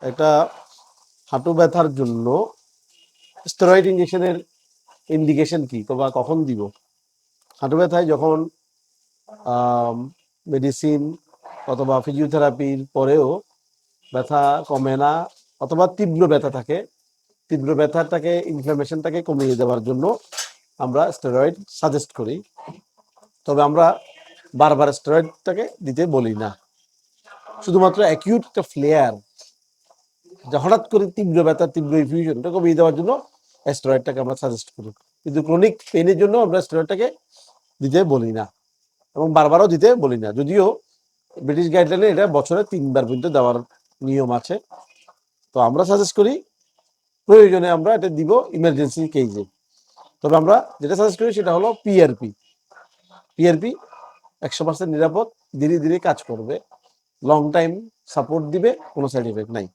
একটা হাঁটু ব্যথার জন্য স্টেরয়েড ইনজেকশনের ইন্ডিকেশন কি বা কখন দিব? হাঁটু ব্যথায় যখন মেডিসিন অথবা ফিজিওথেরাপির পরেও ব্যথা কমে না অথবা তীব্র ব্যথা থাকে, তীব্র ব্যথাটাকে ইনফ্লামেশনটাকে কমিয়ে দেওয়ার জন্য আমরা স্টেরয়েড সাজেস্ট করি। তবে আমরা বারবার স্টেরয়েডটাকে দিতে বলি না। শুধুমাত্র অ্যাকিউট একটা ফ্লেয়ার, যা হঠাৎ করে তীব্র ব্যথা, তীব্র ইনফিউশনটা কমিয়ে দেওয়ার জন্য স্টেরয়েডটাকে আমরা সাজেস্ট করি। কিন্তু ক্রনিক পেনের জন্য আমরা স্টেরয়েডটাকে দিতে বলি না এবং বারবারও দিতে বলি না। যদিও ব্রিটিশ গাইডলাইনে এটা বছরে 3 বার পর্যন্ত দেওয়ার নিয়ম আছে। তো আমরা সাজেস্ট করি প্রয়োজনে আমরা এটা দিব ইমার্জেন্সি কেসে। তবে আমরা যেটা সাজেস্ট করি সেটা হলো পিআরপি। পিআরপি 100% নিরাপদ, ধীরে ধীরে কাজ করবে, লং টাইম সাপোর্ট দিবে, কোনো সাইড এফেক্ট নাই।